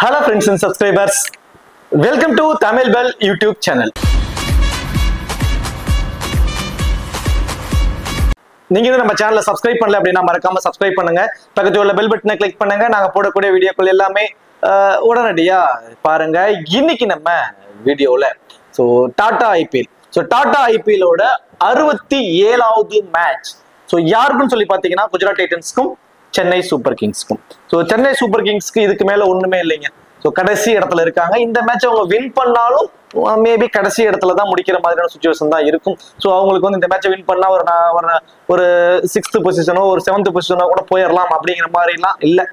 Hello friends and subscribers, welcome to Tamil Bell YouTube channel. நீங்க நம்ம சேனலை subscribe பண்ணல அப்படின்னா மறக்காம சப்ஸ்கிரைப் பண்ணுங்க. பக்கத்துல உள்ள பெல் பட்டனை கிளிக் பண்ணுங்க. நாங்க போடக்கூடிய வீடியோக்கள் எல்லாமே உடனடியா பாருங்க. இன்னைக்கு நம்ம வீடியோல டாடா ஐபிஎல் டாடா ஐபிஎலோட 67வது மேட்ச் யாருக்குன்னு சொல்லி பாத்தீங்கன்னா குஜராத் டைட்டன்ஸ்க்கும் சென்னை சூப்பர் கிங்ஸ்க்கும். சென்னை சூப்பர் கிங்ஸ்க்கு இதுக்கு மேல ஒண்ணுமே இல்லைங்க. கடைசி இடத்துல இருக்காங்க. இந்த மேட்ச் அவங்க வின் பண்ணாலும் மேபி கடைசி இடத்துல தான் முடிக்கிற மாதிரியான சுச்சுவேஷன் தான் இருக்கும். அவங்களுக்கு இந்த மேட்சை வின் பண்ணா ஒரு 6th பொசிஷனோ ஒரு 7th பொசிஷனோ கூட போயிடலாம் அப்படிங்கிற மாதிரிலாம் இல்லை.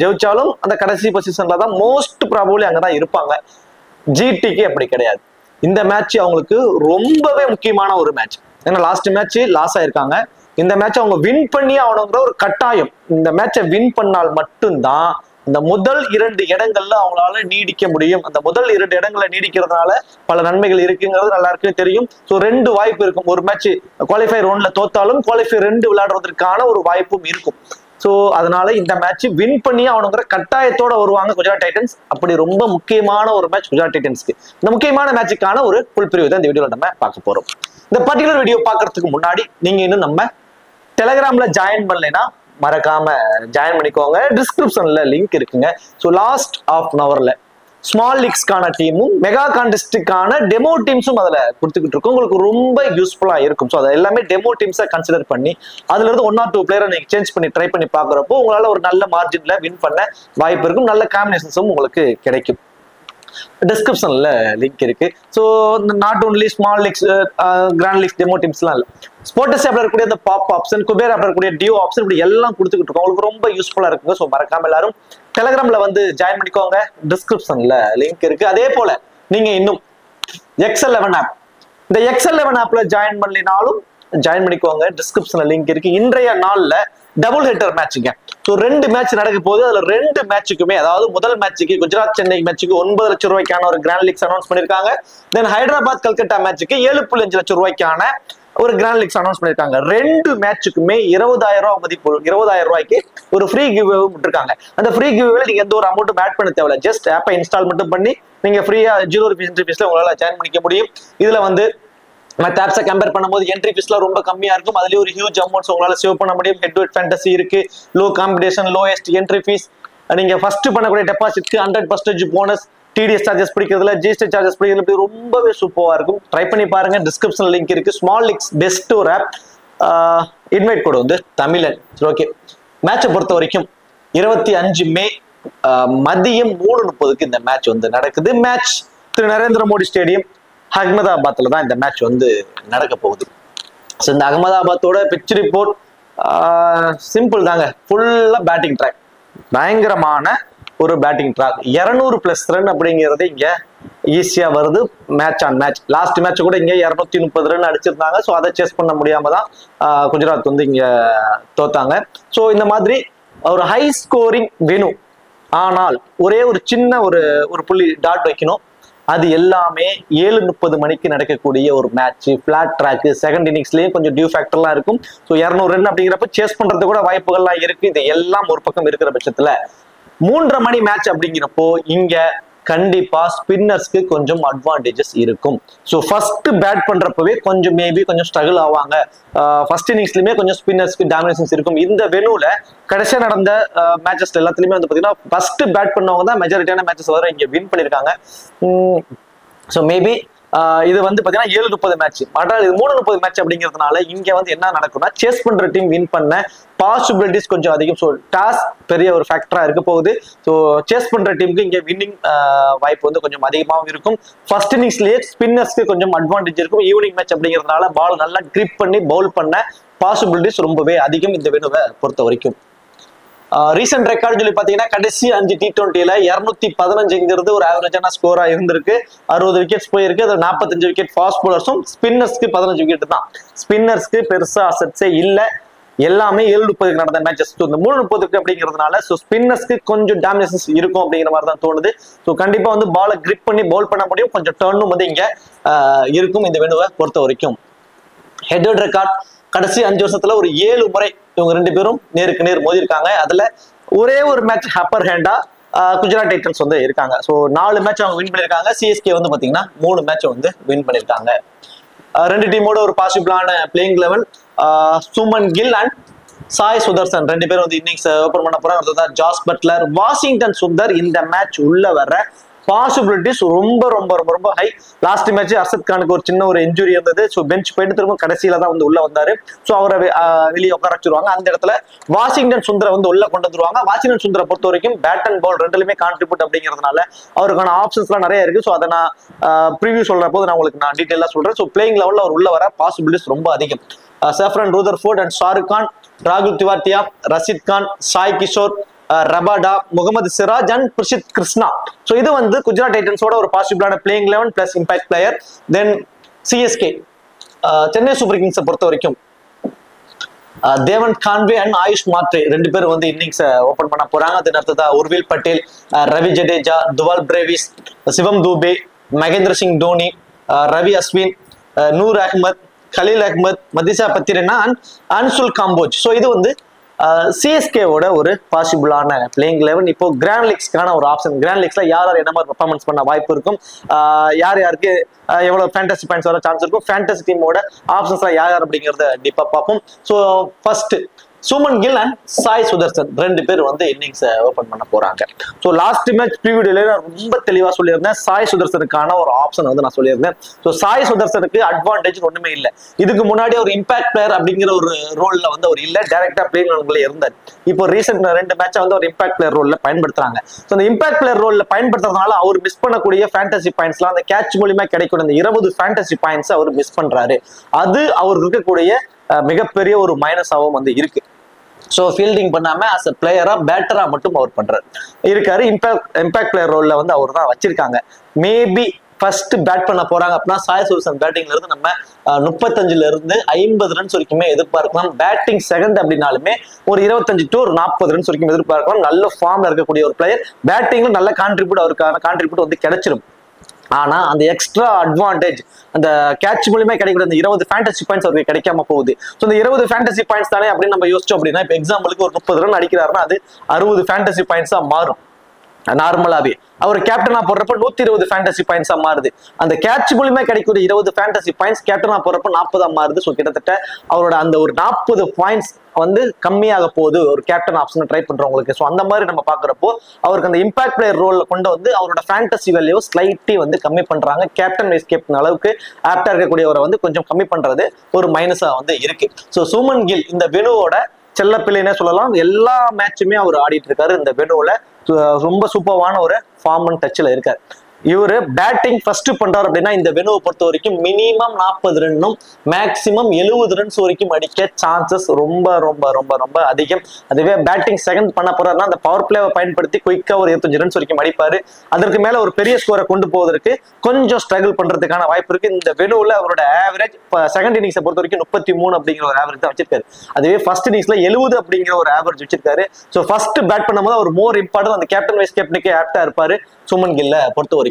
ஜெயிச்சாலும் அந்த கடைசி பொசிஷன்ல தான் மோஸ்ட் ப்ராபபிலி அங்கதான் இருப்பாங்க. ஜிடிக்கு அப்படி கிடையாது. இந்த மேட்ச் அவங்களுக்கு ரொம்பவே முக்கியமான ஒரு மேட்ச். ஏன்னா லாஸ்ட் மேட்ச் லாஸ் ஆயிருக்காங்க. இந்த மேட்ச் அவங்க வின் பண்ணி ஆகணுங்கிற ஒரு கட்டாயம். இந்த மேட்சை வின் பண்ணால் மட்டும்தான் இந்த முதல் 2 இடங்கள்ல அவங்களால நீடிக்க முடியும். அந்த முதல் 2 இடங்களை நீடிக்கிறதுனால பல நன்மைகள் இருக்குங்கிறது எல்லாருக்கும் தெரியும். 2 வாய்ப்பு இருக்கும். ஒரு மேட்ச் குவாலிஃபை 1ல தோத்தாலும் குவாலிஃபை 2 விளையாடுறதுக்கான ஒரு வாய்ப்பும் இருக்கும். அதனால இந்த மேட்ச் வின் பண்ணி அவனுங்கிற கட்டாயத்தோட வருவாங்க குஜராத் டைட்டன்ஸ். அப்படி ரொம்ப முக்கியமான ஒரு மேட்ச் குஜராத் டைட்டன்ஸ்க்கு. இந்த முக்கியமான மேட்சுக்கான ஒரு ஃபுல் பிரிவு தான் இந்த வீடியோல நம்ம பார்க்க போறோம். இந்த பர்டிகுலர் வீடியோ பார்க்கறதுக்கு முன்னாடி நீங்க இன்னும் நம்ம டெலிகிராம்ல ஜாயின் பண்ணலைன்னா மறக்காம ஜாயின் பண்ணிக்கோங்க. டிஸ்கிரிப்ஷன்ல லிங்க் இருக்குங்க. லாஸ்ட் ஆஃப் அன் ஹவர்ல ஸ்மால் லீக்ஸ்க்கான டீமும் மெகா கான்டெஸ்டுக்கான டெமோ டீம்ஸும் அதுல கொடுத்துக்கிட்டு இருக்கும். உங்களுக்கு ரொம்ப யூஸ்ஃபுல்லா இருக்கும். அது எல்லாமே டெமோ டீம்ஸை கன்சிடர் பண்ணி அதுல இருந்து 1 or 2 பிளேயரை நீங்க சேஞ்ச் பண்ணி ட்ரை பண்ணி பாக்குறப்போ உங்களால ஒரு நல்ல மார்ஜின்ல வின் பண்ண வாய்ப்பு இருக்கும். நல்ல காம்பினேஷன்ஸும் உங்களுக்கு கிடைக்கும். டிஸ்கிரிப்ஷன்ல லிங்க் இருக்கு. Not only small leagues grand leagues demo டீம்ஸ்லாம் இல்லை. ஸ்போர்ட்ஸ் ஆப்ல இருக்கக்கூடிய அந்த பாப் ஆப்ஷன், குபேர் ஆப்ல இருக்கக்கூடிய டியோ ஆப்ஷன் இப்படி எல்லாம் கொடுத்துக்கிட்டு இருக்கோம். உங்களுக்கு ரொம்ப யூஸ்ஃபுல்லா இருக்குங்க. மறக்காம எல்லாரும் டெலிகிராம்ல ஜாயின் பண்ணிக்கோங்க. டிஸ்கிரிப்ஷன்ல லிங்க் இருக்கு. அதே போல நீங்க இன்னும் XL11 ஆப், இந்த XL11 ஆப்ல ஜாயின் பண்ணலினாலும் ஜாயின் பண்ணிக்கோங்க. டிஸ்கிரிப்ஷன்ல லிங்க் இருக்கு. இன்றைய நாள்ல டபுள் ஹெட்டர் மேட்சுங்க. 2 மேட்ச் நடக்க போகுது. அதுல 2 மேட்சுக்குமே, அதாவது முதல் மேட்சுக்கு குஜராத் சென்னை மேட்சுக்கு 9 லட்சம் ரூபாய்க்கான ஒரு கிராண்ட் லீக்ஸ் அனௌன்ஸ் பண்ணிருக்காங்க. தென் ஹைதராபாத் கல்கட்டா மேட்சுக்கு 7.5 லட்சம் ரூபாய்க்கான ஒரு கிராண்ட் லீக்ஸ் அனௌன்ஸ் பண்ணிருக்காங்க. 2 மேட்சுக்குமே 20,000 ரூபாய் மதிப்பு, 20,000 ரூபாய்க்கு ஒரு ஃப்ரீ கிவ் விட்டுருக்காங்க. அந்த ஃப்ரீ கிவ்ல நீங்க எந்த ஒரு அமௌண்ட்டும் ஆட் பண்ண தேவையில்ல. ஜஸ்ட் ஆப்பை இன்ஸ்டால் மட்டும் பண்ணி நீங்க ஃப்ரீயா 0 rupees என்ட்ரி ஃபீஸ்ல உங்களால ஜாயின் பண்ணிக்க முடியும். இதுல மற்ற ஆப்ஸை கம்பேர் பண்ணும்போது என்ட்ரி ஃபீஸ்லாம் ரொம்ப கம்மியா இருக்கும். அதுலயும் ஒரு ஹியூஜ் அமௌண்ட்ஸ் உங்களால சேவ் பண்ண முடியும். ஹெட் டு ஹெட் ஃபேண்டசி இருக்கு. Low competition, lowest entry fees. நீங்க ஃபர்ஸ்ட் பண்ணக்கூடிய டெபாசிட்க்கு 100% போனஸ். டிடிஎஸ் சார்ஜஸ் பிடிக்கிறதுல, ஜிஎஸ்டி சார்ஜஸ் பிடிக்கிறது ரொம்பவே சூப்பரா இருக்கும். ட்ரை பண்ணி பாருங்க. டிஸ்கிரிப்ஷன் லிங்க் இருக்கு. ஸ்மால் லீக்ஸ் பெஸ்ட் ஒரு ஆப். இன்வைட் கோட் தமிழன். ஓகே, மேட்சை பொறுத்த வரைக்கும் 25 மே மதியம் 3:30க்கு இந்த மேட்ச் நடக்குது. மேட்ச் திரு நரேந்திர மோடி ஸ்டேடியம் அகமதாபாத்ல தான் இந்த மேட்ச் நடக்க போகுது. இந்த அகமதாபாத்தோட பிட்ச் ரிப்போர்ட் சிம்பிள் தாங்க. ஃபுல்லா பேட்டிங் ட்ராக், பயங்கரமான ஒரு பேட்டிங் ட்ராக். 200+ ரன் அப்படிங்கிறது இங்க ஈஸியா வருது. Match on match. Last match கூட இங்க 230 ரன் அடிச்சிருந்தாங்க. அதை சேஸ் பண்ண முடியாம தான் குஜராத் இங்க தோத்தாங்க. இந்த மாதிரி ஒரு ஹை ஸ்கோரிங் வெனு. ஆனால் ஒரே ஒரு சின்ன ஒரு புள்ளி டாட் வைக்கணும். அது எல்லாமே 7:30 மணிக்கு நடக்கக்கூடிய ஒரு மேட்ச். Flat track. செகண்ட் இன்னிங்ஸ்லயும் கொஞ்சம் டியூ ஃபேக்டர்லாம் இருக்கும். 200 ரன் அப்படிங்கிறப்ப சேஸ் பண்றது கூட வாய்ப்புகள்லாம் இருக்கு. இது எல்லாம் ஒரு பக்கம் இருக்கிற பட்சத்துல 3:30 மணி மேட்ச் அப்படிங்கிறப்போ இங்க கண்டிப்பா ஸ்பின்னர்ஸ்க்கு கொஞ்சம் அட்வான்டேஜஸ் இருக்கும். ஃபர்ஸ்ட் பேட் பண்றப்பவே கொஞ்சம் மேபி கொஞ்சம் ஸ்ட்ரகிள் ஆவாங்க. ஃபர்ஸ்ட் இன்னிங்ஸ்லயுமே கொஞ்சம் ஸ்பின்னர்ஸ்க்கு டாமினேஷன்ஸ் இருக்கும். இந்த வெனுல கடைசியா நடந்த மேட்சஸ் எல்லாத்துலயுமே பாத்தீங்கன்னா ஃபர்ஸ்ட் பேட் பண்ணவங்க தான் மெஜாரிட்டியான மேட்சஸ் வர இங்க வின் பண்ணிருக்காங்க. மேபி இது பாத்தீங்கன்னா 7:30 மேட்ச். ஆனால் இது 3:30 மேட்ச் அப்படிங்கிறதுனால இங்க என்ன நடக்கும்னா சேஸ் பண்ற டீம் வின் பண்ண பாசிபிலிட்டிஸ் கொஞ்சம் அதிகம். டாஸ் பெரிய ஒரு ஃபேக்டரா இருக்க போகுது. சேஸ் பண்ற டீமுக்கு இங்க வின்னிங் வாய்ப்பு கொஞ்சம் அதிகமாகவும் இருக்கும். ஃபர்ஸ்ட் இன்னிங்ஸ்லயே ஸ்பின்னர்ஸ்க்கு கொஞ்சம் அட்வான்டேஜ் இருக்கும். ஈவினிங் மேட்ச் அப்படிங்கிறதுனால பால் நல்லா கிரிப் பண்ணி பவுல் பண்ண பாசிபிலிட்டிஸ் ரொம்பவே அதிகம் இந்த வெனுவை பொறுத்த வரைக்கும். ரீசெண்ட் ரெக்கார்ட் சொல்லி பாத்தீங்கன்னா கடைசி 5 T20ல 215 ஒரு ஆவரேஜான ஸ்கோரா இருந்திருக்கு. 60 விக்கெட்ஸ் போயிருக்கு. அது 45 விக்கெட் ஃபாஸ்ட் பவுலர்ஸும், ஸ்பின்னர்ஸ்க்கு 15 விக்கெட் தான். ஸ்பின்னர்ஸ்க்கு பெருசா அசெட்ஸே இல்ல. எல்லாமே 7:30க்கு நடந்த மேட்சஸ். இந்த 3:30க்கு அப்படிங்கிறதுனால ஸ்பின்னர்ஸ்க்கு கொஞ்சம் டாமினேஷன்ஸ் இருக்கும் அப்படிங்கிற மாதிரி தான் தோணுது. கண்டிப்பா பாலை கிரிப் பண்ணி பவுல் பண்ண முடியும். கொஞ்சம் டர்னும் இங்க இருக்கும் இந்த வெனுவை பொறுத்த வரைக்கும். ஹெட் ரெக்கார்ட் கடைசி 5 வருஷத்துல ஒரு 7 முறை இவங்க 2 பேரும் நேருக்கு நேர் மோதி இருக்காங்க. அதுல ஒரே ஒரு மேட்ச் அப்பர் ஹேண்டா குஜராத் டைட்டன்ஸ் வந்து இருக்காங்க. ஸோ 4 மேட்ச் அவங்க வின் பண்ணியிருக்காங்க. சிஎஸ்கே வந்து பாத்தீங்கன்னா 3 மேட்ச் வந்து வின் பண்ணியிருக்காங்க. ரெண்டு டீமோட ஒரு பாசிபிளான playing eleven Shubman Gill and Sai Sudharsan 2 பேரும் வந்து இன்னிங்ஸ் ஓபன் பண்ண போறாங்க. ஜாஸ் பட்லர், வாஷிங்டன் சுந்தர் இந்த மேட்ச் உள்ள வர பாசிபிலிட்டிஸ் ரொம்ப ரொம்ப ரொம்ப ரொம்ப ஹை. லாஸ்ட் மேட்ச் அர்ஷத் கானுக்கு ஒரு சின்ன ஒரு இன்ஜுரி இருந்தது. ஸோ பெஞ்ச் போயிட்டு திரும்ப கடைசியில தான் வந்து உள்ள வந்தாரு. ஸோ அவரை வெளியே உட்கார வச்சிருவாங்க. அந்த இடத்துல வாஷிங்டன் சுந்தரை வந்து உள்ள கொண்டு வந்துருவாங்க. வாஷிங்டன் சுந்தரை பொறுத்த வரைக்கும் பேட் அண்ட் பால் ரெண்டுலுமே கான்ட்ரிபியூட் அப்படிங்கிறதுனால அவருக்கான ஆப்ஷன்ஸ் எல்லாம் நிறைய இருக்கு. ஸோ அதை நான் ப்ரிவியூ சொல்ற போது நான் உங்களுக்கு டீட்டெயிலா சொல்றேன். ஸோ பிளேயிங் லெவலில் அவர் உள்ள வர பாசிபிலிட்டிஸ் ரொம்ப அதிகம். Sherfane Rutherford and Shahrukh Khan, ராகுல் Tewatia, Rashid Khan, Sai Kishore, Rabada, Mohammed Siraj and Prasidh Krishna. So இது வந்து குஜராத் டைட்டன்ஸோட ஒரு பாசிபிளான playing eleven plus impact player. Then CSK, Chennai super கிங்ஸை பொறுத்த வரைக்கும் தேவன் கான்வே அண்ட் ஆயுஷ் மாத்ரே 2 பேரும் வந்து இன்னிங்ஸ் ஓபன் பண்ண போறாங்க. அதன் அடுத்ததா Urvil Patel, Ravi Jadeja, Dewald Brevis, Shivam Dube, Mahendra Singh Dhoni, Ravi Ashwin, Noor Ahmad, Khaleel Ahmed, Matheesha Pathirana and Anshul Kamboj. So இது வந்து சிஎஸ்கேவோட ஒரு பாசிபிளான பிளேயிங் லெவன். இப்போ கிராண்ட் லீக்ஸ்க்கான ஒரு ஆப்ஷன். கிராண்ட் லீக்ஸ்ல யார் என்ன மாதிரி பெர்ஃபார்மன்ஸ் பண்ண வாய்ப்பு இருக்கும், யார் யாருக்கு எவ்வளவு ஃபேண்டசி பாயிண்ட்ஸ் வர சான்ஸ் இருக்கும், ஃபேண்டசி டீமோட ஆப்ஷன்ஸ்லாம் யார் அப்படிங்கிறத டீப்பா பார்ப்போம். So first Shubman Gill and Sai Sudharsan 2 பேர் வந்து இன்னிங்ஸ் ஓபன் பண்ண போறாங்க. ஸோ லாஸ்ட் மேட்ச் ப்ரீவியூல நான் ரொம்ப தெளிவா சொல்லியிருந்தேன். சாய் சுதர்சனுக்கான ஒரு ஆப்ஷன் வந்து நான் சொல்லியிருந்தேன். ஸோ சாய் சுதர்சனுக்கு அட்வான்டேஜ் ஒண்ணுமே இல்லை. இதுக்கு முன்னாடி ஒரு இம்பாக்ட் பிளேயர் அப்படிங்கிற ஒரு ரோல்ல வந்து அவர் இல்ல, டைரக்டா பிளேயிங் இருந்தார். இப்போ ரீசெண்ட் 2 மேட்சை வந்து ஒரு இம்பாக்ட் பிளேயர் ரோல்ல பயன்படுத்துறாங்க. ஸோ அந்த இம்பாக்ட் பிளேயர் ரோல்ல பயன்படுத்துறதுனால அவர் மிஸ் பண்ணக்கூடிய ஃபேண்டசி பாயிண்ட்ஸ்லாம் அந்த கேட்ச் மூலியமா கிடைக்கும். அந்த 20 ஃபேண்டசி பாயிண்ட்ஸ் அவர் மிஸ் பண்றாரு. அது அவர் இருக்கக்கூடிய மிகப்பெரிய ஒரு மைனஸாகவும் வந்து இருக்கு. ஸோ ஃபீல்டிங் பண்ணாம அஸ் அ பிளேயரா பேட்டரா மட்டும் அவர் பண்றாரு இருக்காரு. இம்பாக்ட் பிளேயர் ரோல்ல வந்து அவர் தான் வச்சிருக்காங்க. மேபி ஃபர்ஸ்ட் பேட் பண்ண போறாங்க அப்படின்னா சாய் சுதர்சன் பேட்டிங்ல இருந்து நம்ம 35 இருந்து 50 ரன்ஸ் வரைக்குமே எதிர்பார்க்கலாம். பேட்டிங் செகண்ட் அப்படின்னாலுமே ஒரு 25 to 40 ரன்ஸ் வரைக்கும் எதிர்பார்க்கலாம். நல்ல ஃபார்ம்ல இருக்கக்கூடிய ஒரு பிளேயர், பேட்டிங்ல நல்ல கான்ட்ரிபியூட் அவருக்கான கான்ட்ரிபியூட் வந்து கிடைச்சிடும். ஆனா அந்த எக்ஸ்ட்ரா அட்வான்டேஜ் அந்த கேட்ச் மூலியமா கிடைக்கிற அந்த 20 ஃபேண்டசி பாயிண்ட்ஸ் அவருக்கு கிடைக்காம போகுது. ஸோ இந்த 20 ஃபேண்டசி பாயிண்ட்ஸ் தானே அப்படின்னு நம்ம யோசிச்சோம் அப்படின்னா, இப்போ எக்ஸாம்பிளுக்கு ஒரு 30 ரன் அடிக்கிறாருன்னா அது 60 ஃபேண்டசி பாயிண்ட்ஸா மாறும். நார்மலாவே அவர் கேப்டனா போடுறப்ப 120 ஃபேண்டசி பாயிண்ட்ஸா மாறுது. அந்த கேட்ச் மூலியமா கிடைக்கிற 20 ஃபேண்டசி பாயிண்ட்ஸ் கேப்டனா போடுறப்ப 40 மாறுது. ஸோ கிட்டத்தட்ட அவரோட அந்த ஒரு 40 பாயிண்ட்ஸ் வந்து கம்மியாக போகுது ஒரு கேப்டன் ஆப்ஷன் ட்ரை பண்றவங்களுக்கு. ஸோ அந்த மாதிரி நம்ம பாக்குறப்போ அவருக்கு அந்த இம்பாக்ட் பிளேயர் ரோல் கொண்டு வந்து அவரோட ஃபேண்டசி வேல்யூ ஸ்லைட்லி வந்து கம்மி பண்றாங்க. கேப்டன் வைஸ் கேப்டன் அளவுக்கு ஆப்டா இருக்கக்கூடியவரை வந்து கொஞ்சம் கம்மி பண்றது ஒரு மைனஸா வந்து இருக்கு. ஸோ சுமன் கில் இந்த வெனுவோட செல்ல பிள்ளைன்னே சொல்லலாம். எல்லா மேட்சுமே அவர் ஆடிட்டு இருக்காரு. இந்த வெனுவுல ரொம்ப சூப்பர்வான ஒரு ஃபார்ம் அண்ட் டச்ல இருக்காரு. இவரு பேட்டிங் ஃபர்ஸ்ட் பண்றாரு அப்படின்னா இந்த வெனுவை பொறுத்த வரைக்கும் மினிமம் 40 ரன்னும் மேக்சிமம் 70 ரன்ஸ் வரைக்கும் அடிக்க சான்சஸ் ரொம்ப ரொம்ப ரொம்ப ரொம்ப அதிகம். அதுவே பேட்டிங் செகண்ட் பண்ண போறாருன்னா அந்த பவர் பிளேவை பயன்படுத்தி குயிக்கா ஒரு 25 ரன்ஸ் வரைக்கும் அடிப்பாரு. அதற்கு மேல ஒரு பெரிய ஸ்கோரை கொண்டு போவதற்கு கொஞ்சம் ஸ்ட்ரகிள் பண்றதுக்கான வாய்ப்பு இருக்கு. இந்த வெனுவுல அவரோட ஆவரேஜ் செகண்ட் இன்னிங்ஸை பொறுத்த வரைக்கும் 33 அப்படிங்கிற ஒரு ஆவரேஜ் தான் வச்சிருக்காரு. அதுவே ஃபர்ஸ்ட் இன்னிங்ஸ்ல 70 அப்படிங்கிற ஒரு ஆவரேஜ் வச்சிருக்காரு. ஸோ ஃபர்ஸ்ட் பேட் பண்ணும்போது அவர் மோர் இம்பார்ட்டன் அந்த கேப்டன் வைஸ் கேப்டனுக்கே ஆப்டா இருப்பாரு. சுமன் கில்ல பொறுத்த வரைக்கும்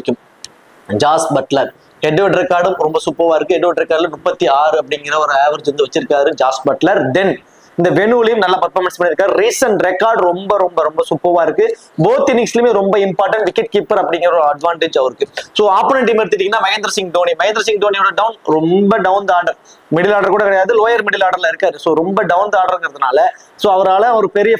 ஜாஸ் பட்லர் எட்வர்ட் ரெக்கார்டும் ரொம்ப சூப்பரா இருக்கு. எட்வர்ட் ரெக்கார்ட்ல 36 அப்படிங்கிற ஒரு ஆவரேஜ் வந்து வச்சிருக்காரு ஜாஸ் பட்லர். தென் இந்த வெனுலையும் நல்ல பர்ஃபார்மன்ஸ் பண்ணிருக்காரு. ரீசன்ட் ரெக்கார்ட் ரொம்ப ரொம்ப ரொம்ப சூப்பரா இருக்கு. போத் இன்னிங்ஸ்லயுமே ரொம்ப இம்பார்ட்டன்ட் விக்கெட் கீப்பர் அப்படிங்கிற ஒரு அட்வான்டேஜ் அவருக்கு. ஸோ ஆப்போனன்ட் டீம் எடுத்துட்டீங்கன்னா மகேந்திர சிங் தோனி. மகேந்திர சிங் தோனியோட டவுன் ரொம்ப down the order, middle order கூட கிடையாது, லோயர் மிடில் ஆர்டர்ல இருக்காரு. ஸோ ரொம்ப டவுன் த ஆர்டர்ங்கிறதுனால ஸோ அவரால் ஒரு பெரிய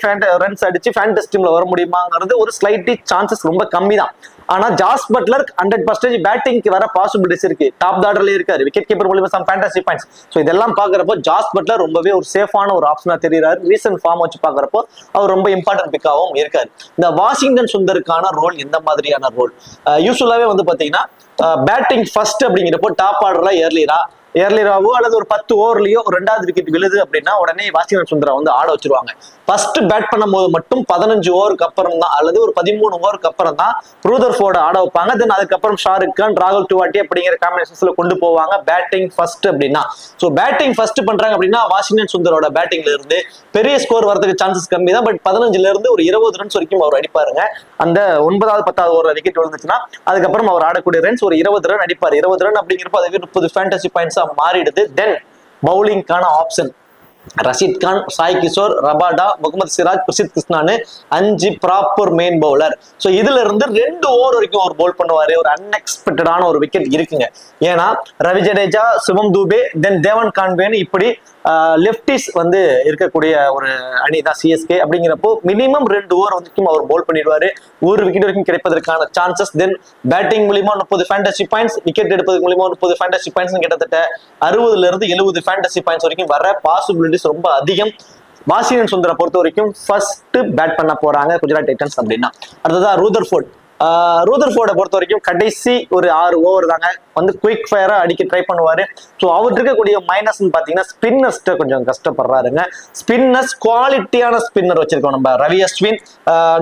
ரன்ஸ் அடிச்சு ஃபேண்டசி டீம்ல வர முடியுமாங்கிறது ஒரு ஸ்லைட்லி சான்சஸ் ரொம்ப கம்மி தான். ஆனா ஜாஸ் பட்லர் 100% பேட்டிங்க்கு வர பாசிபிலிட்டிஸ் இருக்கு. டாப் ஆர்டர்ல இருக்காரு. விக்கெட் கீப்பர் மூலமா சம் ஃபேண்டசி பாயிண்ட்ஸ். ஸோ இதெல்லாம் பாக்குறப்போ ஜாஸ் பட்லர் ரொம்பவே ஒரு சேஃபான ஒரு ஆப்ஷனா தெரியுறாரு. ரீசன்ட் ஃபார்ம் வச்சு பாக்குறப்போ அவர் ரொம்ப இம்பார்ட்டன்ட் பிக்காவும் இருக்காரு. இந்த வாஷிங்டன் சுந்தருக்கான ரோல் எந்த மாதிரியான ரோல்? யூஸ்வலாவே வந்து பாத்தீங்கன்னா பேட்டிங் ஃபர்ஸ்ட் அப்படிங்கிறப்போ டாப் ஆர்டர்ல ஏர்லிராவோ அல்லது ஒரு 10 ஓவர்லயோ ஒரு 2வது விக்கெட் விழுது அப்படின்னா உடனே வாஷிங்டன் சுந்தரை வந்து ஆட வச்சிருவாங்க. ஃபர்ஸ்ட் பேட் பண்ணும்போது மட்டும் 15 ஓவருக்கு அப்புறம் தான் அல்லது ஒரு 13 ஓவருக்கு அப்புறம் தான் ரூதர்ஃபோர்ட ஆட வைப்பாங்க. தென் அதுக்கப்புறம் ஷாருக் கான், ராகுல் திவாட்டி அப்படிங்கிற காம்பினேஷன்ஸ்ல கொண்டு போவாங்க பேட்டிங் ஃபர்ஸ்ட் அப்படின்னா. ஸோ பேட்டிங் ஃபர்ஸ்ட் பண்றாங்க அப்படின்னா வாஷிங்டன் சுந்தரோட பேட்டிங்ல இருந்து பெரிய ஸ்கோர் வரதுக்கு சான்சஸ் கம்மி தான். பட் 15ல இருந்து ஒரு 20 ரன்ஸ் வரைக்கும் அவர் அடிப்பாருங்க. அந்த 9வது 10வது ஓவர் விக்கெட் விழுந்துச்சுன்னா அதுக்கப்புறம் அவர் ஆடக்கூடிய ரன்ஸ் ஒரு 20 ரன் அடிப்பார். 20 ரன் அப்படிங்கிறப்ப அதுவே 30 ஃபேண்டசி பாயிண்ட்ஸா மாறிடுது. தென் பவுலிங்கான ஆப்ஷன் ரஷீத் கான், சாய் கிஷோர், ரபாடா, முகமது சிராஜ், பிரசித் கிருஷ்ணான்னு 5 ப்ராப்பர் மெயின் பவுலர். ஸோ இதுல இருந்து 2 ஓவர் வரைக்கும் அவர் பவுல் பண்ணுவாரு. ஒரு அன்எக்ஸ்பெக்டடான ஒரு விக்கெட் இருக்குங்க. ஏன்னா ரவி ஜடேஜா, சிவம் தூபே, தென் தேவன் கான்வேன்னு இப்படி லெப்டிஸ் வந்து இருக்கக்கூடிய ஒரு அணி தான் சிஎஸ்கே. அப்படிங்கிறப்போ மினிமம் 2 ஓவர் வரைக்கும் அவர் பவுல் பண்ணிடுவாரு. ஒரு விக்கெட் வரைக்கும் கிடைப்பதற்கான சான்சஸ். தென் பேட்டிங் மூலியமா 30 ஃபேண்டசி பாயிண்ட்ஸ், விக்கெட் எடுப்பதற்கு மூலியமா 30 ஃபேண்டசி பாயிண்ட்ஸ், கிட்டத்தட்ட 60ல இருந்து 70 ஃபேண்டசி பாயிண்ட்ஸ் வரைக்கும் வர பாசிபிலிட்டிஸ் ரொம்ப அதிகம். வாஷிங்டன் சுந்தரை பொறுத்த வரைக்கும் ஃபர்ஸ்ட் பேட் பண்ண போறாங்க குஜராத் டைட்டன்ஸ் அப்படின்னா. அடுத்ததான் ரூதர்ஃபோர்ட். ரூதர்ஃபோர்டை பொறுத்த வரைக்கும் கடைசி ஒரு 6 ஓவர் தாங்க வந்து குயிக் ஃபயரா அடிக்க ட்ரை பண்ணுவாரு. ஸோ அவர் இருக்கக்கூடிய மைனஸ் பாத்தீங்கன்னா ஸ்பின்னர்ஸ்ட கொஞ்சம் கஷ்டப்படுறாருங்க. ஸ்பின்னர்ஸ் குவாலிட்டியான ஸ்பின்னர் வச்சிருக்கோம் நம்ம. ரவி அஸ்வின்,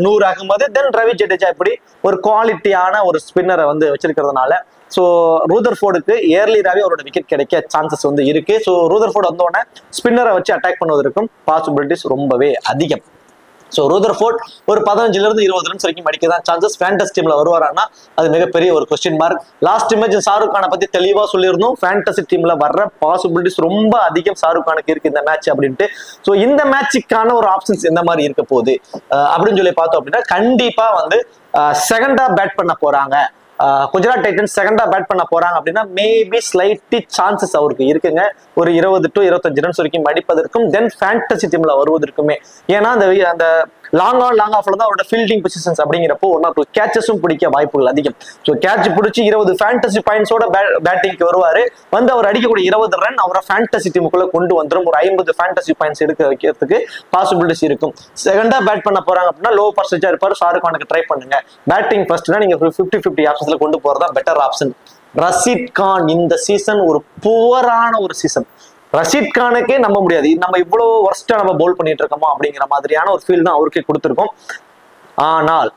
நூர் அகமது, தென் ரவி ஜடேஜா, இப்படி ஒரு குவாலிட்டியான ஒரு ஸ்பின்னரை வந்து வச்சிருக்கிறதுனால ஸோ ரூதர்ஃபோர்டுக்கு ஏர்லியாவே அவரோட விக்கெட் கிடைக்க சான்சஸ் வந்து இருக்கு. ஸோ ரூதர்ஃபோர்டு வந்தோடனே ஸ்பின்னரை வச்சு அட்டாக் பண்ணுவதற்கும் பாசிபிலிட்டிஸ் ரொம்பவே அதிகம். ஸோ ரூதர்ஃபோர்ட் ஒரு 15ல இருந்து 20 ரன்ஸ் வரைக்கும் அடிக்க தான் சான்சஸ். ஃபேண்டஸ் டீம்ல வருவாரான்னா அது மிகப்பெரிய ஒரு question mark. Last match Shahrukh கானை பத்தி தெளிவா சொல்லியிருந்தோம். ஃபேண்டசி டீம்ல வர்ற பாசிபிலிட்டிஸ் ரொம்ப அதிகம் ஷாருக் கானுக்கு இருக்கு இந்த மேட்ச் அப்படின்ட்டு. ஸோ இந்த மேட்சுக்கான ஒரு ஆப்ஷன்ஸ் எந்த மாதிரி இருக்க போகுது அப்படின்னு சொல்லி பார்த்தோம் அப்படின்னா, கண்டிப்பா வந்து செகண்டா பேட் பண்ண போறாங்க. குஜராத் டைட்டன்ஸ் செகண்டா பேட் பண்ண போறாங்க அப்படின்னா மேபி ஸ்லைட்லி சான்சஸ் அவருக்கு இருக்குங்க. ஒரு 20 to 25 ரன்ஸ் வரைக்கும் அடிப்பதற்கும், தென் ஃபேண்டசி டீம்ல வருவதற்குமே. ஏன்னா அந்த லாங் ஆஃப்ல தான் அவரோட ஃபீல்டிங் பொசிஷன்ஸ் அப்படிங்கிறப்போ ஒன்னு கேச்சஸும் பிடிக்க வாய்ப்புகள் அதிகம். ஸோ கேட்ச் பிடிச்சி 20 ஃபேண்டசி பாயிண்ட்ஸோட பேட்டிங்க்கு வருவாரு. வந்து அவர் அடிக்கக்கூடிய 20 ரன் அவரை ஃபேண்டசி டீமுக்குள்ள கொண்டு வந்துடும். ஒரு 50 ஃபேண்டசி பாயிண்ட்ஸ் எடுக்க வைக்கிறதுக்கு பாசிபிலிட்டிஸ் இருக்கும். செகண்டா பேட் பண்ண போறாங்க அப்படின்னா லோ பர்சன்டேஜா இருப்பாரு. ஷாருக் கானுக்கு ட்ரை பண்ணுங்க. பேட்டிங் ஃபர்ஸ்ட்னா நீங்க 50-50 ஆப்ஷன்ஸ்ல கொண்டு போறதா பெட்டர் ஆப்ஷன். ரஷீத் கான் இந்த சீசன் ஒரு புவரான ஒரு சீசன். ரஷீத் கானுக்கே நம்ப முடியாது, நம்ம இவ்வளவு வர்ஸ்டா நம்ம பவுல் பண்ணிட்டு இருக்கோமா அப்படிங்கிற மாதிரியான ஒரு ஃபீல் தான் அவருக்கே கொடுத்துருக்கோம். ஆனால்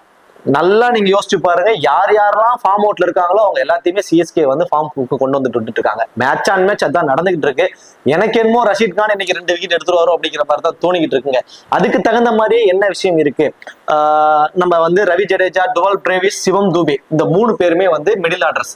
நல்லா நீங்க யோசிச்சு பாருங்க, யாரெல்லாம் ஃபார்ம் அவுட்ல இருக்காங்களோ அவங்க எல்லாத்தையுமே சிஎஸ்கே வந்து ஃபார்ம் கொண்டு வந்துட்டு இருக்காங்க. மேட்ச் ஆன் மேட்ச் அதான் நடந்துகிட்டு இருக்கு. எனக்கு என்னமோ ரஷீத் கான் இன்னைக்கு 2 விக்கெட் எடுத்துட்டு வரும் அப்படிங்கிற மாதிரி தான் தோணிக்கிட்டு இருக்குங்க. அதுக்கு தகுந்த மாதிரியே என்ன விஷயம் இருக்கு, நம்ம வந்து ரவி ஜடேஜா, டுவல் பிரேவிஸ், சிவம் தூபே இந்த 3 பேருமே வந்து மிடில் ஆர்டர்ஸ்.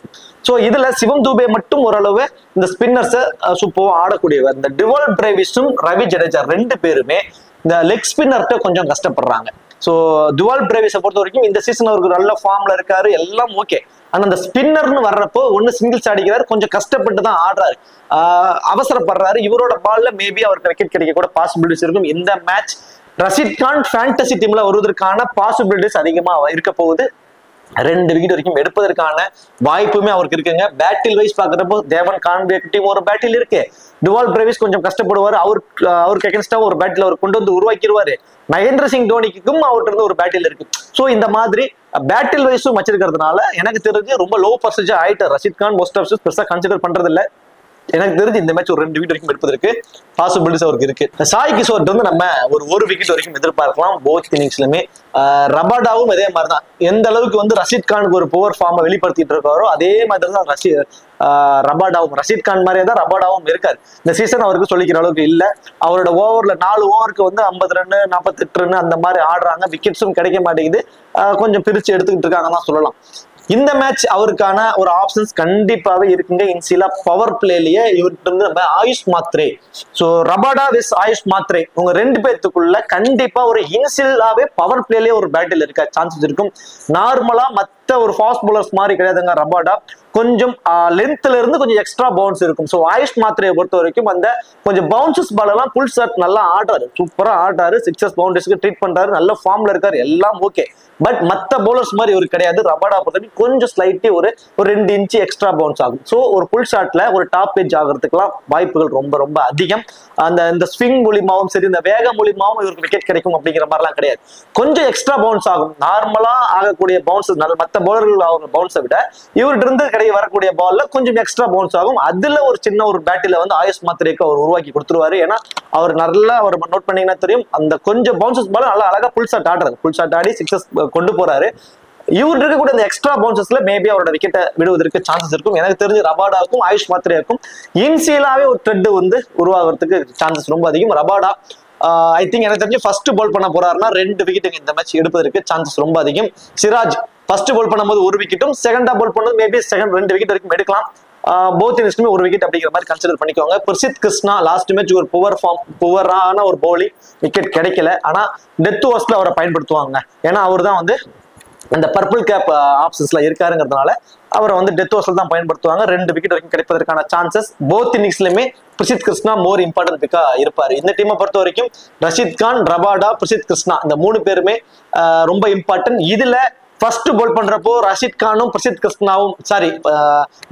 ஸோ இதுல சிவம் தூபே மட்டும் ஓரளவு இந்த ஸ்பின்னர்ஸை சூப்பராக ஆடக்கூடியவர். இந்த டுவல் பிரேவிஸும் ரவி ஜடேஜா 2 பேருமே இந்த லெக் ஸ்பின்னர்கிட்ட கொஞ்சம் கஷ்டப்படுறாங்க. ஸோ டுவல் பிரேவிஸை பொறுத்த வரைக்கும் இந்த சீசன் அவருக்கு நல்ல ஃபார்ம்ல இருக்காரு, எல்லாம் ஓகே. ஆனா அந்த ஸ்பின்னர்னு வர்றப்போ ஒன்னு சிங்கிள்ஸ் அடிக்கிறாரு, கொஞ்சம் கஷ்டப்பட்டு தான் ஆடுறாரு, அவசரப்படுறாரு. இவரோட பால்ல மேபி அவருக்கு விக்கெட் கிடைக்க கூட பாசிபிலிட்டிஸ் இருக்கும். இந்த மேட்ச் ரஷீத் கான் ஃபேண்டசி டீம்ல வருவதற்கான பாசிபிலிட்டிஸ் அதிகமா இருக்க போகுது. 2 விக்கெட் வரைக்கும் எடுப்பதற்கான வாய்ப்புமே அவருக்கு இருக்குங்க. பேட்டில் வைஸ் பாக்குறப்போ தேவன் கான்வே டீம் ஒரு பேட்டில் இருக்கு. டுவால் பிரேவிஸ் கொஞ்சம் கஷ்டப்படுவார். அவருக்கு அகேன்ஸ்டா ஒரு பேட்டில் அவர் கொண்டு வந்து உருவாக்கிடுவாரு. மகேந்திர சிங் தோனிக்கும் அவர்கிட்ட இருந்து ஒரு பேட்டில் இருக்கு. ஸோ இந்த மாதிரி பேட்டில் வைஸும் வச்சிருக்கிறதுனால எனக்கு தெரிஞ்சு ரொம்ப லோ பர்சன்டேஜ் ஆயிட்டு ரஷீத் கான் மோஸ்ட் ஆஃப் பெருசா கன்சிடர் பண்றது இல்லை. எனக்கு தெரிஞ்சு இந்த மேட்ச் ஒரு 2 விக்கெட் வரைக்கும் எடுப்பதற்கு பாசிபிலிட்டிஸ் அவருக்கு இருக்கு. சாய் கிஷோர் வந்து நம்ம ஒரு விக்கெட் வரைக்கும் எதிர்பார்க்கலாம் போத் இன்னிங்ஸ்லுமே. ரபாடாவும் அதே மாதிரிதான். எந்த அளவுக்கு வந்து ரஷீத் கானுக்கு ஒரு புவர் ஃபார்மை வெளிப்படுத்திட்டு இருக்காரோ அதே மாதிரி தான் ரபாடாவும் ரஷீத் கான் மாதிரியே தான் ரபாடாவும் இருக்காரு. இந்த சீசன் அவருக்கு சொல்லிக்கிற அளவுக்கு இல்ல. அவரோட ஓவர்ல 4 ஓவருக்கு வந்து 50 ரன் 48 ரன் அந்த மாதிரி ஆடுறாங்க. விக்கெட்ஸும் கிடைக்க மாட்டேங்குது. கொஞ்சம் பிரிச்சு எடுத்துக்கிட்டு இருக்காங்கன்னு தான் சொல்லலாம். இந்த மேட்ச் அவருக்கான ஒரு ஆப்ஷன்ஸ் கண்டிப்பாவே இருக்குங்க. இன்சிலா பவர் பிளேலயே இவர்கிட்ட இருந்து நம்ம ஆயுஷ் மாத்ரே, சோ ரபாடா விஸ் ஆயுஷ் மாத்ரே உங்க 2 பேத்துக்குள்ள கண்டிப்பா ஒரு இன்சிலாவே பவர் பிளேலயே ஒரு பேட்டில் இருக்க சான்சஸ் இருக்கும். நார்மலா மத்த ஒரு ஃபாஸ்ட் பவுலர்ஸ் மாதிரி கிடையாதுங்க. ரபாடா கொஞ்சம் லென்த்ல இருந்து கொஞ்சம் எக்ஸ்ட்ரா பவுன்ஸ் இருக்கும். ஸோ ஆயுஷ் மாத்ரேயை பொறுத்த வரைக்கும் அந்த கொஞ்சம் பவுன்சஸ் பால் எல்லாம் புல் ஷாட் நல்லா ஆடுறாரு, சூப்பரா ஆடுறாரு, 6 பவுண்டரிஸ்க்கு ட்ரீட் பண்றாரு, நல்ல ஃபார்ம்ல இருக்காரு, எல்லாம் ஓகே. பட் மத்த பவுலர்ஸ் மாதிரி ஒரு கிடையாது. ரபாடா பொறுத்த கொஞ்சம் ஸ்லைட்லி ஒரு 2 இன்ச்சு எக்ஸ்ட்ரா பவுன்ஸ் ஆகும். ஸோ ஒரு புல் ஷாட்ல ஒரு டாப் ஏஜ் ஆகிறதுக்குலாம் வாய்ப்புகள் ரொம்ப ரொம்ப அதிகம். இந்த ஸ்விங் மூலியமாவும் சரி, இந்த வேக மூலியமாவும் இவருக்கு விக்கெட் கிடைக்கும் அப்படிங்கிற மாதிரிலாம் கிடையாது. கொஞ்சம் எக்ஸ்ட்ரா பவுன்ஸ் ஆகும். நார்மலா ஆகக்கூடிய பவுன்ஸ் மற்ற பவுலர்கள் ஆகிற பவுன்ஸை விட இவர்கிட்ட இருந்து வரக்கூடிய பால்ல கொஞ்சம் எக்ஸ்ட்ரா பவுன்ஸ் ஆகும். அதுல ஒரு சின்ன ஒரு பேட்டில வந்து ஆயுஷ் மாத்ரேக்கு அவர் உருவாக்கி கொடுத்துருவாரு. ஏன்னா அவர் நல்லா அவர் நோட் பண்ணீங்கன்னா தெரியும், அந்த கொஞ்சம் பவுன்சஸ் பால் நல்லா அழகா புல் ஷாட் ஆடுறாரு, புல் ஷாட் ஆடி 6 கொண்டு போறாரு. இவர் இருக்கக்கூடிய இந்த எக்ஸ்ட்ரா பவுன்சஸ்ல மேபி அவரோட விக்கெட்டை விடுவதற்கு சான்சஸ் இருக்கும். எனக்கு தெரிஞ்சு ரபாடாவுக்கும் ஆயுஷ் மாத்ரேக்கும் இன்சியலாவே ஒரு த்ரெட் வந்து உருவாகிறதுக்கு சான்சஸ் ரொம்ப அதிகம். ரபாடா ஐ திங்க் எனக்கு தெரிஞ்சு ஃபர்ஸ்ட் பால் பண்ண போறாருன்னா 2 விக்கெட்டுங்க இந்த மேட்ச் எடுப்பதற்கு சான்சஸ் ரொம்ப அதிகம். சிராஜ் ஃபர்ஸ்ட் பால் பண்ணும்போது 1 விக்கெட்டும், செகண்டா பால் பண்ணும்போது மேபி 2 விக்கெட் வரைக்கும் எடுக்கலாம். போத் இன்னிங்ஸ்லுமே ஒரு விக்கெட் அப்படிங்கிற மாதிரி கன்சிடர் பண்ணிக்கோங்க. பிரசித் கிருஷ்ணா லாஸ்ட் மேட்ச் ஒரு புவரான ஒரு பவுலிங், விக்கெட் கிடைக்கல. ஆனா டெத் ஓவர்ஸ்ல அவரை பயன்படுத்துவாங்க. ஏன்னா அவர் தான் வந்து இந்த பர்பிள் கேப் ஆப்ஷன்ஸ்ல இருக்காருங்கிறதுனால அவரை வந்து டெத் ஓவர்ஸ்ல தான் பயன்படுத்துவாங்க. 2 விக்கெட் வரைக்கும் கிடைப்பதற்கான சான்சஸ் போத் இன்னிங்ஸ்லயுமே பிரசித் கிருஷ்ணா மோர் இம்பார்ட்டன்ட் பிக்கா இருப்பாரு. இந்த டீமை பொறுத்த வரைக்கும் ரஷீத் கான், ரபாடா, பிரசித் கிருஷ்ணா இந்த 3 பேருமே ரொம்ப இம்பார்ட்டன்ட். இதுல ஃபர்ஸ்ட் போல் பண்றப்போ ரஷீத் கானும் பிரசித் கிருஷ்ணாவும்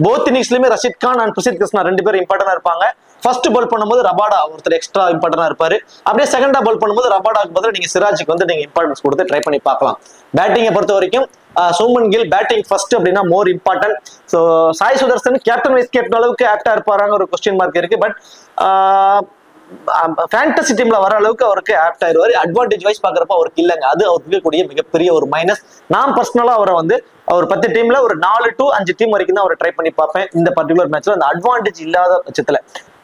போத் இன்னிங்ஸ்லயுமே ரஷீத் கான் அண்ட் பிரசித் கிருஷ்ணா 2 பேரும் இம்பார்ட்டன்டா இருப்பாங்க. ஃபர்ஸ்ட் பால் பண்ணும்போது ரபாடா ஒருத்தர் எக்ஸ்ட்ரா இம்பார்ட்டன்டா இருப்பாரு. அப்படியே செகண்டா பால் பண்ணும்போது ரபாடாக்கு பதில் நீங்க சிராஜுக்கு வந்து நீங்க இம்பார்ட்டன்ஸ் கொடுத்து ட்ரை பண்ணி பார்க்கலாம். பேட்டிங்கை பொறுத்த வரைக்கும் சோமன் கில் பேட்டிங் ஃபர்ஸ்ட் அப்படின்னா more important. So Sai Sudharsan captain vice captain அளவுக்கு ஆப்டா இருப்பாராங்க ஒரு கொஸ்டின் மார்க் இருக்கு. பட் ஃபேண்டசி டீம்ல வர அளவுக்கு அவருக்கு ஆப்ட் ஆயிடுவாரு. அட்வான்டேஜ் வைஸ் பாக்குறப்ப அவருக்கு இல்லைங்க. அது அவருக்கு இருக்கக்கூடிய மிகப்பெரிய ஒரு மைனஸ். நான் பர்சனலா அவரை வந்து ஒரு 10 டீம்ல ஒரு 4 to 5 டீம் வரைக்கும் தான் அவரை ட்ரை பண்ணி பார்ப்பேன். இந்த பர்டிகுலர் மேட்ச்ல அந்த அட்வான்டேஜ் இல்லாத பட்சத்துல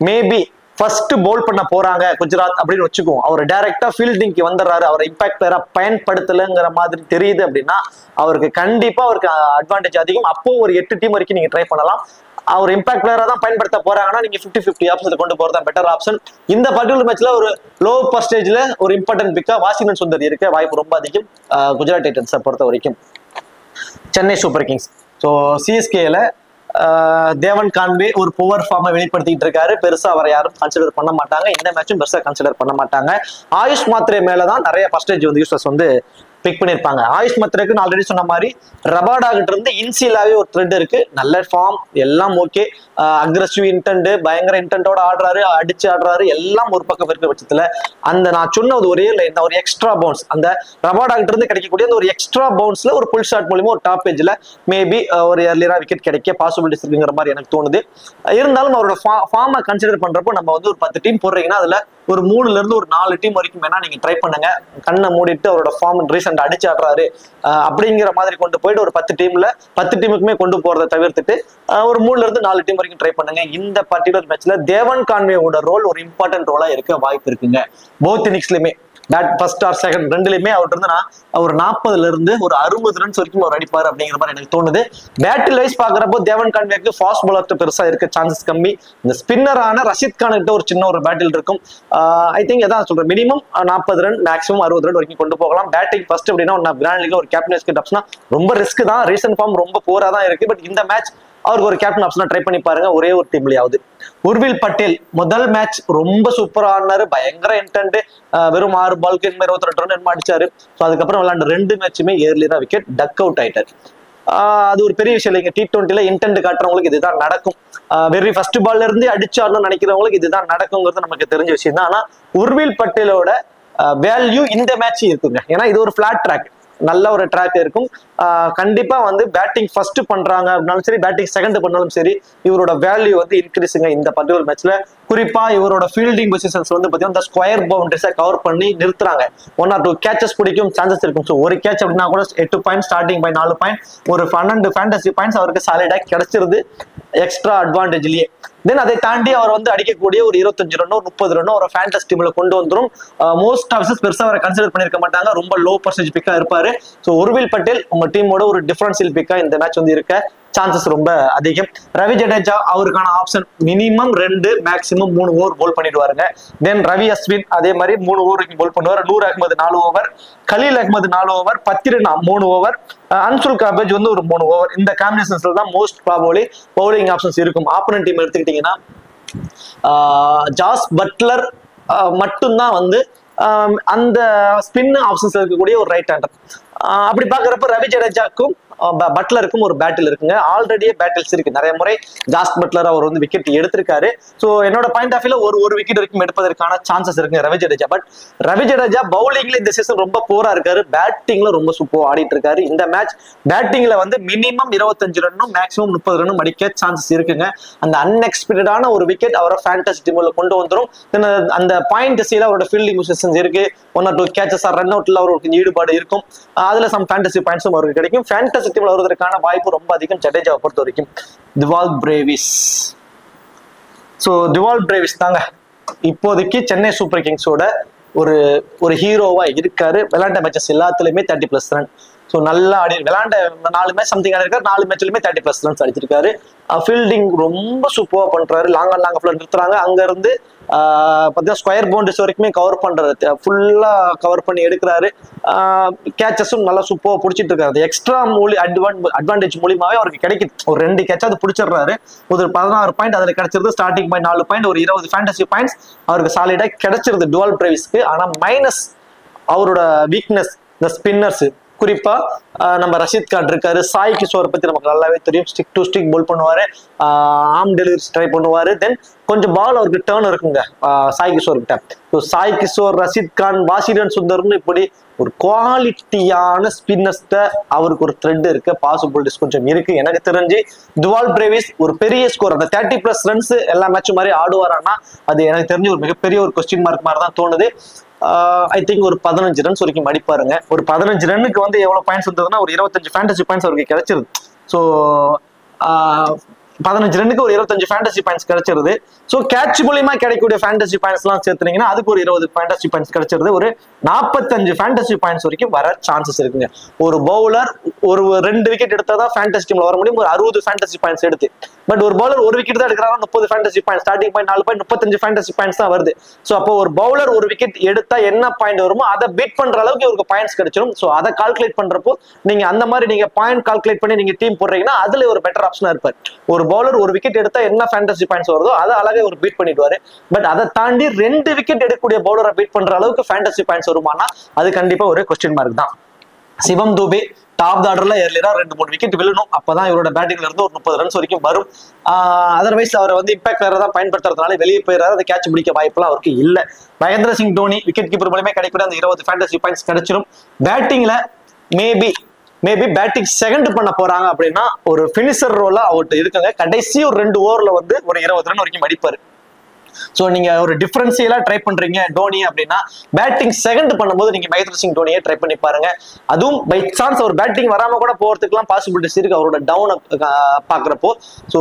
மேபி ஃபர்ஸ்ட் போல் பண்ண போறாங்க குஜராத் அப்படின்னு வச்சுக்குவோம். அவர் டைரக்டா ஃபீல்டிங்க்கு வந்துடுறாரு, அவர் இம்பாக்ட் பிளேயரா பயன்படுத்தலைங்கிற மாதிரி தெரியுது அப்படின்னா அவருக்கு கண்டிப்பா அவருக்கு அட்வான்டேஜ் அதிகம். அப்போ ஒரு 8 டீம் வரைக்கும் நீங்க ட்ரை பண்ணலாம். அவர் இம்பாக்ட் பிளேயரா தான் பயன்படுத்த போறாங்கன்னா நீங்க 50-50 ஆப்ஷன்ல கொண்டு போறதா பெட்டர் ஆப்ஷன். இந்த பர்டிகுலர் மேட்ச்ல ஒரு லோ பர்சன்டேஜ்ல ஒரு இம்பார்ட்டன்ட் பிக்கா வாஷிங்டன் சுந்தர் இருக்க வாய்ப்பு ரொம்ப அதிகம் குஜராத் டைட்டன்ஸை பொறுத்த வரைக்கும். சென்னை சூப்பர் கிங்ஸ், ஸோ சிஎஸ்கேல தேவன் கான்வே ஒரு புவர் ஃபார்மை வெளிப்படுத்திட்டு இருக்காரு. பெருசா அவரை யாரும் கன்சிடர் பண்ண மாட்டாங்க. இந்த மேட்சும் பெருசா கன்சிடர் பண்ண மாட்டாங்க. ஆயுஷ் மாத்ரே மேலதான் நிறைய பர்சன்டேஜ் வந்து யூசர்ஸ் வந்து பிக் பண்ணிருப்பாங்க. ஆயுஷ் மாத்ரேக்கு நான் ஆல்ரெடி சொன்ன மாதிரி ரபாடா கிட்ட இருந்து இன்சிலாவே ஒரு த்ரெட் இருக்கு. நல்ல ஃபார்ம், எல்லாம் ஓகே. அக்ரெசிவ் இன்டென்ட், பயங்கர இன்டென்ட்டோட ஆடுறாரு, அடிச்சு ஆடுறாரு, எல்லாம் ஒரு பக்கம் இருக்கிற பட்சத்துல அந்த நான் சொன்ன ஒரே லைன் ஒரு எக்ஸ்ட்ரா பவுன்ஸ், அந்த ரபாடா கிட்ட இருந்து கிடைக்கக்கூடிய அந்த ஒரு எக்ஸ்ட்ரா பவுன்ஸ்ல ஒரு புல் ஷாட் மூலமா ஒரு டாப் பேஜ்ல மேபி ஒரு ஏர்லியரா விக்கெட் கிடைக்க பாசிபிலிட்டிஸ் இருக்குங்கிற மாதிரி எனக்கு தோணுது. இருந்தாலும் அவரோட ஃபார்மை கன்சிடர் பண்றப்போ நம்ம வந்து ஒரு 10 டீம் போடுறீங்கன்னா அதுல ஒரு 3ல இருந்து ஒரு 4 டீம் வரைக்கும் வேணா நீங்க ட்ரை பண்ணுங்க. கண்ணை மூடிட்டு அவரோட ஃபார்ம் ரீசெண்ட் அடிச்சு ஆடுறாரு அப்படிங்கிற மாதிரி கொண்டு போயிட்டு ஒரு 10 டீம்ல 10 டீமுக்குமே கொண்டு போறதை தவிர்த்துட்டு ஒரு 3ல இருந்து 4 டீம் வரைக்கும் ட்ரை பண்ணுங்க. இந்த பர்டிகுலர் மேட்ச்ல தேவன் கான்வேயோட ரோல் ஒரு இம்பார்ட்டன்ட் ரோலா இருக்க வாய்ப்பு இருக்குங்க. போத் இன்னிங்ஸ்லயுமே பேட் ஃபர்ஸ்ட் ஆர் செகண்ட் ரெண்டுலயுமே அவர் இருந்து அவர் 40ல இருந்து ஒரு 60 ரன்ஸ் வரைக்கும் அவர் அடிப்பாரு அப்படிங்கிற மாதிரி எனக்கு தோணுது. பேட்டில் வைஸ் பாக்குறப்போ தேவன் கான்வேக்கு ஃபாஸ்ட் பாலர்ட்ட பெருசா இருக்க சான்சஸ் கம்மி. இந்த ஸ்பின்னரான ரஷீத் கான் கிட்ட ஒரு சின்ன ஒரு பேட்டில் இருக்கும். ஐ திங்க் எதான் சொல்றேன், மினிமம் 40 ரன் மேக்ஸிமம் 60 ரன் வரைக்கும் கொண்டு போகலாம். பேட்டிங் ஃபர்ஸ்ட் அப்படின்னா கிராண்ட் லீக்ல ஒரு கேப்டன் விக்கெட் ஆப்ஷனா ரொம்ப ரிஸ்க் தான். ரீசன்ட் ஃபார்ம் ரொம்ப போரா தான் இருக்கு. பட் இந்த மேட்ச் அவருக்கு ஒரு கேப்டன் ஆப்ஷனா ட்ரை பண்ணி பாருங்க ஒரே ஒரு டீம்லயாவது. உர்வில் பட்டேல் முதல் மேட்ச் ரொம்ப சூப்பரா ஆடினாரு, பயங்கர இன்டென்ட், வெறும் 6 பாலுக்கு 22 ரன் அடிச்சாரு. ஸோ அதுக்கப்புறம் விளையாண்டு 2 மேட்சுமே ஏர்லியரா விக்கெட் டக் அவுட் ஆயிட்டாரு. அது ஒரு பெரிய விஷயம் இல்லைங்க. T20ல இன்டென்ட் காட்டுறவங்களுக்கு இதுதான் நடக்கும். வெரி ஃபர்ஸ்ட் பால்ல இருந்து அடிச்சாருன்னு நினைக்கிறவங்களுக்கு இதுதான் நடக்குங்கிறது நமக்கு தெரிஞ்ச விஷயம் தான். ஆனா உர்வில் பட்டேலோட வேல்யூ இந்த மேட்ச் இருக்குங்க. ஏன்னா இது ஒரு பிளாட் ட்ராக், நல்ல ஒரு ட்ராக் இருக்கும். கண்டிப்பா வந்து பேட்டிங் ஃபர்ஸ்ட் பண்றாங்க அப்படின்னாலும் சரி, பேட்டிங் செகண்ட் பண்ணாலும் சரி, இவரோட வேல்யூ வந்து இன்க்ரீஸுங்க இந்த பர்டிகுலர் மேட்ச்ல. குறிப்பா இவரோட ஃபீல்டிங் பொசிஷன்ஸ் வந்து பாத்தீங்கன்னா ஸ்கொயர் பவுண்டரிஸை கவர் பண்ணி நிறுத்துறாங்க. 1 or 2 கேச்சஸ் பிடிக்கும் சான்சஸ் இருக்கும். ஸோ ஒரு கேட்ச் அப்படின்னா கூட 8 பாயிண்ட், ஸ்டார்டிங் பாயிண்ட் 4 பாயிண்ட், ஒரு 12 ஃபேண்டசி பாயிண்ட்ஸ் அவருக்கு சாலிடா கிடைச்சிருது எக்ஸ்ட்ரா அட்வான்டேஜ்லயே. தென் அதை தாண்டி அவர் வந்து அடிக்கக்கூடிய ஒரு 25 ரன்னோ 30 ரன்னோ ஒரு ஃபேண்டசி டீம்ல கொண்டு வந்துடும். மோஸ்ட் ஆஃபீஸர்ஸ் பெருசா அவரை கன்சிடர் பண்ணிருக்க மாட்டாங்க, ரொம்ப லோ பர்சன்டேஜ் பிக்கா இருப்பாரு. ஸோ உர்வில் பட்டேல் உங்க டீமோட ஒரு டிஃபரன்ஷியல் பிக்கா இந்த மேட்ச் வந்து இருக்க சான்சஸ் ரொம்ப அதிகம். ரவி ஜடேஜா அவருக்கான option minimum 2 maximum 3 over bowl பண்ணிடுவாருங்க. தென் ரவி அஸ்வின் அதே மாதிரி 3 ஓவர் போல் பண்ணுவார். Noor Ahmad 4 over, Khaleel Ahmed 4 over, Pathirana 3 over, Anshul Kamboj வந்து ஒரு 3 ஓவர். இந்த காம்பினேஷன்ஸ்ல தான் மோஸ்ட் ப்ராபபிலி பவுலிங் ஆப்ஷன்ஸ் இருக்கும். ஆப்போனன்ட் டீம் எடுத்துக்கிட்டீங்கன்னா ஜாஸ் பட்லர் மட்டும்தான் வந்து அந்த ஸ்பின் ஆப்ஷன்ஸ் இருக்கக்கூடிய ஒரு ரைட் ஹேண்டர். அப்படி பாக்குறப்ப ரவி ஜடேஜாக்கும் பட்லருக்கும் ஒரு பேட்டில் இருக்குங்க. ஆல்ரெடியே பேட்டில்ஸ் இருக்கு நிறைய முறை. ஜாஸ் பட்லர் அவர் வந்து விக்கெட் எடுத்திருக்காரு. ஸோ என்னோட பாயிண்ட் ஆஃப் வியூல ஒரு விக்கெட் வரைக்கும் எடுப்பதற்கான சான்சஸ் இருக்கு ரவி ஜடேஜா. பட் ரவி ஜடேஜா பவுலிங்ல இந்த சீசன் ரொம்ப போரா இருக்காரு, பேட்டிங்ல ரொம்ப சூப்பர் ஆடிட்டு இருக்காரு. இந்த மேட்ச் பேட்டிங்ல வந்து மினிமம் 25 ரன்னும் மேக்ஸிமம் 30 ரன்னும் அடிக்க சான்சஸ் இருக்குங்க. அந்த அன்எக்ஸ்பெக்டடான ஒரு விக்கெட் அவரை ஃபேண்டசி டீம்ல கொண்டு வந்துடும். அந்த பாயிண்ட் சீல அவரோட ஃபீல்டிங் பொசிஷன்ஸ் இருக்கு. 1 or 2 கேச்சஸ் ரன் அவுட்ல அவருக்கு ஈடுபாடு இருக்கும். அதுல சம் ஃபேண்டசி பாயிண்ட்ஸும் அவருக்கு கிடைக்கும். ஃபேண்டசி டீம்ல வருவதற்கான வாய்ப்பு ரொம்ப அதிகம் ஜடேஜாவை பொறுத்த வரைக்கும். திவால் பிரேவிஸ், சோ திவால் பிரேவிஸ் தாங்க இப்போதைக்கு சென்னை சூப்பர் கிங்ஸோட ஒரு ஹீரோவா இருக்காரு. விளையாட்ட மேட்சஸ் எல்லாத்துலயுமே 30+ ரன். ஸோ நல்லா விளையாண்ட 4 மேட்ச் சம்திங் ஆடிருக்காரு, 4 மேட்ச்லயுமே 30+ ரன்ஸ் அடிச்சிருக்காரு. ஃபீல்டிங் ரொம்ப சூப்பரா பண்றாரு. லாங் நிறுத்துறாங்க, அங்க இருந்து பார்த்தீங்கன்னா ஸ்கொயர் பவுண்டரிஸ் வரைக்குமே கவர் பண்றாரு, ஃபுல்லா கவர் பண்ணி எடுக்கிறாரு. கேச்சஸும் நல்லா சூப்பரா பிடிச்சிட்டு இருக்காரு. எக்ஸ்ட்ரா அட்வான்டேஜ் மூலியமாவே அவருக்கு கிடைக்குது. ஒரு 2 கேட்சாவது பிடிச்சிடுறாரு. ஒரு 16 பாயிண்ட் அதுல கிடைச்சிருது. ஸ்டார்டிங் பாயிண்ட் 4 பாயிண்ட், ஒரு 20 ஃபேண்டசி பாயிண்ட்ஸ் அவருக்கு சாலிடா கிடைச்சிருது டுவல் பிரேவிஸ்க்கு. ஆனா மைனஸ் அவரோட வீக்னஸ் இந்த ஸ்பின்னர்ஸ். குறிப்பா நம்ம ரஷீத் கான் இருக்காரு, சாய் கிஷோரை பத்தி நமக்கு நல்லாவே தெரியும். ஸ்டிக் டு ஸ்டிக் போல் பண்ணுவாரு, ஆர்ம் டெலிவரிஸ் ட்ரை பண்ணுவாரு. தென் கொஞ்சம் பால் அவருக்கு டேர்ன் இருக்குங்க சாய் கிஷோர் கிட்ட. ஸோ சாய் கிஷோர், ரஷீத் கான், வாஷிங்டன் சுந்தர்னு இப்படி ஒரு குவாலிட்டியான ஸ்பின்னர்ஸ்ட அவருக்கு ஒரு த்ரெட் இருக்கு, பாசிபிலிட்டிஸ் கொஞ்சம் இருக்கு. எனக்கு தெரிஞ்சு டுவால் பிரேவிஸ் ஒரு பெரிய ஸ்கோர், அந்த 30+ ரன்ஸ் எல்லா மேட்சும் மாதிரி ஆடுவாரானா அது எனக்கு தெரிஞ்சு ஒரு மிகப்பெரிய ஒரு கொஸ்டின் மார்க் மாதிரி தான் தோணுது. ஐ திங்க் ஒரு 15 ரன்ஸ் வரைக்கும் அடிப்பாருங்க. ஒரு 15 ரன்னுக்கு வந்து எவ்வளவு பாயிண்ட்ஸ் வந்ததுன்னா ஒரு 25 ஃபேண்டசி பாயிண்ட்ஸ் அவருக்கு கிடைச்சிருது. ஸோ 15 ரன்னுக்கு ஒரு 25 ஃபேண்டசி பாயிண்ட்ஸ் கிடைச்சிருது. ஸோ கேட்ச் மூலியமா கிடைக்கக்கூடிய ஃபேண்டசி பாயிண்ட்ஸ் எல்லாம் சேர்த்துனீங்கன்னா அதுக்கு ஒரு 20 ஃபேண்டசி பாயிண்ட்ஸ் கிடைச்சிருது. ஒரு 45 ஃபேண்டசி பாயிண்ட்ஸ் வரைக்கும் வர சான்சஸ் இருக்குங்க. ஒரு பவுலர் ஒரு 2 விக்கெட் எடுத்தாதான் ஃபேண்டசி டீம்ல வர முடியும், ஒரு 60 ஃபேண்டசி பாயிண்ட்ஸ் எடுத்து. பட் ஒரு பவுலர் ஒரு விக்கெட் தான் எடுக்கிறாங்க, 30 fantasy points. Starting point 4 point, 35 fantasy points தான் வருது. ஸோ அப்போ ஒரு பவுலர் ஒரு விக்கெட் எடுத்தா என்ன பாயிண்ட் வருமோ அதை பீட் பண்ற அளவுக்கு இவருக்கு பாயிண்ட்ஸ் கிடைச்சிடும். ஸோ அதை கால்குலேட் பண்றப்போ நீங்க அந்த மாதிரி நீங்க பாயிண்ட் கால்குலேட் பண்ணி நீங்க டீம் போடுறீங்கன்னா அதுல ஒரு பெட்டர் ஆப்ஷனா இருப்பார். ஒரு பவுலர் ஒரு விக்கெட் எடுத்தா என்ன ஃபேண்டசி பாயிண்ட்ஸ் வருதோ அதை அழகே ஒரு பீட் பண்ணிடுவாரு. பட் அதை தாண்டி 2 விக்கெட் எடுக்கக்கூடிய பவுலரை பீட் பண்ற அளவுக்கு ஃபேண்டசி பாயிண்ட்ஸ் வருமானா அது கண்டிப்பா ஒரு கொஸ்டின் மார்க் தான். சிவம் தூபே டாப் ஆர்டர்ல ஏர்லியரா 2-3 விக்கெட் விழணும், அப்பதான் இவரோட பேட்டிங்ல இருந்து ஒரு 30 ரன்ஸ் வரைக்கும் வரும். அதர்வைஸ் அவரை வந்து இம்பாக்ட் தான் பயன்படுத்துறதுனால வெளியே போயிடாரு, அந்த கேட்ச் பிடிக்க வாய்ப்புலாம் அவருக்கு இல்லை. மகேந்திர சிங் தோனி விக்கெட் கீப்பர் மூலமே கிடைக்கிற அந்த 20 ஃபேண்டசி பாயிண்ட்ஸ் கிடைச்சிடும். பேட்டிங்ல மேபி பேட்டிங் செகண்ட் பண்ண போறாங்க அப்படின்னா ஒரு பினிஷர் ரோலா அவர்கிட்ட இருக்குங்க. கடைசி ஒரு 2 ஓவர்ல வந்து ஒரு 20 ரன் வரைக்கும் அடிப்பாரு. சோ நீங்க ஒரு டிஃபரன்சியலா ட்ரை பண்றீங்க டோனி அப்படின்னா பேட்டிங் செகண்ட் பண்ணும்போது நீங்க மகேந்திர சிங் தோனியை ட்ரை பண்ணி பாருங்க. அதுவும் பை சான்ஸ் அவர் பேட்டிங் வராம கூட போறதுக்குலாம் பாசிபிலிட்டிஸ் இருக்கு அவரோட டவுன் பாக்குறப்போ. சோ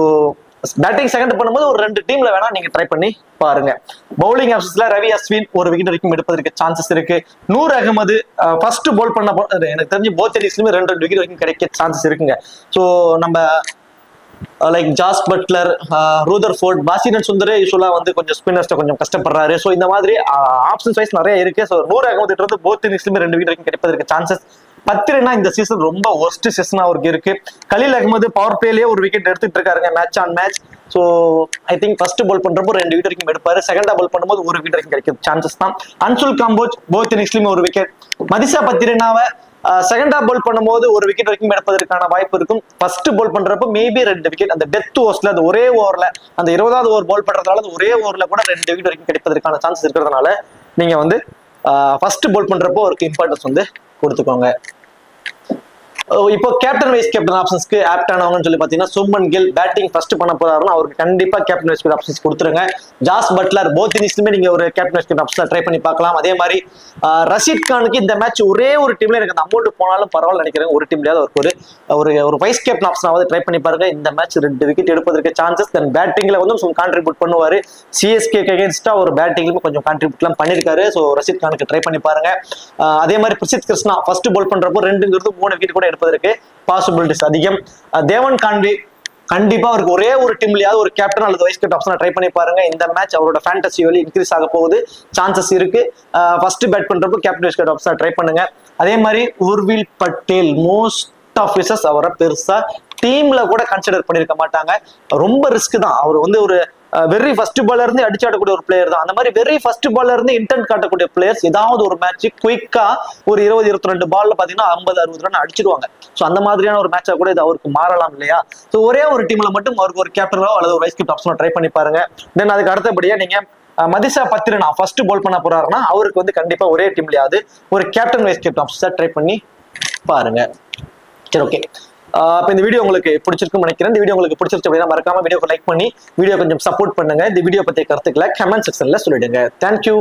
பேட்டிங் செகண்ட் பண்ணும்போது ஒரு 2 டீம்ல வேணா நீங்க ட்ரை பண்ணி பாருங்க. பவுலிங் ஆப்ஷன்ஸ்ல ரவி அஸ்வின் ஒரு விக்கெட் வரைக்கும் எடுப்பதற்கு சான்சஸ் இருக்கு. நூர் அகமது ஃபர்ஸ்ட் போல் பண்ண எனக்கு தெரிஞ்சு போத் இன்னிங்ஸ்லயுமே 2 விக்கெட் வரைக்கும் கிடைக்க சான்சஸ் இருக்குங்க. ஸோ நம்ம like Jos Buttler, Rutherford, Washington சுந்தரே யூஸ்வலா வந்து கொஞ்சம் ஸ்பின்னர்ஸ்ட கொஞ்சம் கஷ்டப்படுறாரு. ஸோ இந்த மாதிரி ஆப்ஷன்ஸ் வைஸ் நிறைய இருக்கு. ஸோ நூர் அகமது இருந்து போத் இன்னிங்ஸ்லயுமே 2 விக்கெட் வரைக்கும் கிடைப்பதற்கு சான்சஸ். பத்திரனா இந்த சீசன் ரொம்ப ஒர்ஸ்ட் சீசன் அவருக்கு இருக்கு. கலீல் அகமது பவர் பிளேலயே ஒரு விக்கெட் எடுத்துட்டு இருக்காருங்க match on match. So I think first ball பண்றப்போ 2 விக்கெட் வரைக்கும் எடுப்பாரு, செகண்டா பால் பண்ணும்போது 1 விக்கெட் வரைக்கும் கிடைக்கும் சான்சஸ் தான். அன்சுல் காம்போஜ் போத் இன்னிங்ஸ்லயுமே 1 விக்கெட். மதிஷா பத்திரனாவை செகண்டா பால் பண்ணும்போது 1 விக்கெட் வரைக்கும் எடுப்பதற்கான வாய்ப்பு இருக்கும். ஃபர்ஸ்ட் பால் பண்றப்போ மேபி 2 விக்கெட். அந்த டெத் ஓவர்ஸ்ல அந்த ஒரே ஓவர்ல அந்த 20வது ஓவர் பால் பண்றதுனால அந்த ஒரே ஓவர்ல கூட 2 விக்கெட் வரைக்கும் கிடைப்பதற்கான சான்சஸ் இருக்கிறதுனால நீங்க வந்து ஃபர்ஸ்ட் பால் பண்றப்போ அவருக்கு இம்பார்ட்டன்ஸ் வந்து கொடுத்துக்கோங்க. இப்போ கேப்டன் வைஸ் கேப்டன் ஆப்ஷன்ஸ்க்கு ஆப்ட் ஆனவங்கன்னு சொல்லி பாத்தீங்கன்னா சுப்மன் கில் பேட்டிங் ஃபர்ஸ்ட் பண்ண போறாருன்னா அவருக்கு கண்டிப்பா கேப்டன் வைஸ் கேப்டன் ஆப்ஷன்ஸ் கொடுத்துருங்க. ஜாஸ் பட்லர் போத் இன்னிங்ஸ்லயுமே நீங்க ஒரு captain vice captain option try பண்ணி பார்க்கலாம். அதே மாதிரி ரஷீத் கானுக்கு இந்த மேட்ச் ஒரே ஒரு டீம்ல எனக்கு அந்த அமௌண்ட் போனாலும் பரவாயில்ல நினைக்கிறேன். ஒரு டீம்லயாவது அவருக்கு ஒரு வைஸ் கேப்டன் ஆப்ஷனாவது ட்ரை பண்ணி பாருங்க. இந்த மேட்ச் 2 விக்கெட் எடுப்பதற்கு சான்சஸ். தென் பேட்டிங்ல வந்து கான்ட்ரிபியூட் பண்ணுவாரு. சிஎஸ்கே அகேன்ஸ்டா ஒரு பேட்டிங்லயும் கொஞ்சம் கான்ட்ரிபியூட்லாம் பண்ணிருக்காரு. ஸோ ரஷீத் கானுக்கு ட்ரை பண்ணி பாருங்க. அதே மாதிரி பிரசித் கிருஷ்ணா ஃபர்ஸ்ட் பால் பண்றப்போ 2ங்கிறது 3 விக்கெட் கூட எடுப்பதற்கு பாசிபிலிட்டிஸ் அதிகம். தேவன் கான்வே கண்டிப்பா அவருக்கு ஒரே ஒரு டீம்லயாவது ஒரு கேப்டன் அல்லது வைஸ் கேப்டன் ஆப்ஷனா ட்ரை பண்ணி பாருங்க. இந்த மேட்ச் அவரோட ஃபேண்டசி வேல்யூ இன்க்ரீஸ் ஆக போகுது, சான்சஸ் இருக்கு. ஃபர்ஸ்ட் பேட் பண்றப்போ கேப்டன் வைஸ் கேப்டன் ஆப்ஷனா ட்ரை பண்ணுங்க. அதே மாதிரி உர்வில் பட்டேல் மோஸ்ட் ஆஃப் விசஸ் அவரை பெருசா டீம்ல கூட கன்சிடர் பண்ணிருக்க மாட்டாங்க. ரொம்ப ரிஸ்க் தான். அவர் வந்து ஒரு வெரி ஃபர்ஸ்ட் பால்ல இருந்து அடிச்சாடக்கூடிய ஒரு பிளேயர் தான். அந்த மாதிரி வெரி ஃபர்ஸ்ட் பால்ல இருந்து இன்டென்ட் காட்டக்கூடிய பிளேயர்ஸ் ஏதாவது ஒரு மேட்ச் குயிக்கா ஒரு 20-22 பால்ல பாத்தீங்கன்னா 50-60 ரன் அடிச்சிருவாங்க. ஸோ அந்த மாதிரியான ஒரு மேட்சா கூட இது அவருக்கு மாறலாம் இல்லையா? ஸோ ஒரே ஒரு டீம்ல மட்டும் அவருக்கு ஒரு கேப்டனோ அல்லது ஒரு வைஸ் கேப்டன் ஆப்ஷனோ ட்ரை பண்ணி பாருங்க. தென் அதுக்கு அடுத்தபடியா நீங்க மதிஷா பத்திரனா ஃபர்ஸ்ட் பால் பண்ண போறாருன்னா அவருக்கு வந்து கண்டிப்பா ஒரே டீம்லயாவது ஒரு captain vice captain option try பண்ணி பாருங்க. சரி, ஓகே. இப்போ இந்த வீடியோ உங்களுக்கு பிடிச்சிருக்குன்னு நினைக்கிறேன். இந்த வீடியோ உங்களுக்கு பிடிச்சிருச்சு அப்படின்னா மறக்காம வீடியோக்கு லைக் பண்ணி வீடியோ கொஞ்சம் சப்போர்ட் பண்ணுங்க. இந்த வீடியோ பத்திய கருத்துக்களை கமெண்ட் செக்ஷன்ல சொல்லிடுங்க. தேங்க்யூ.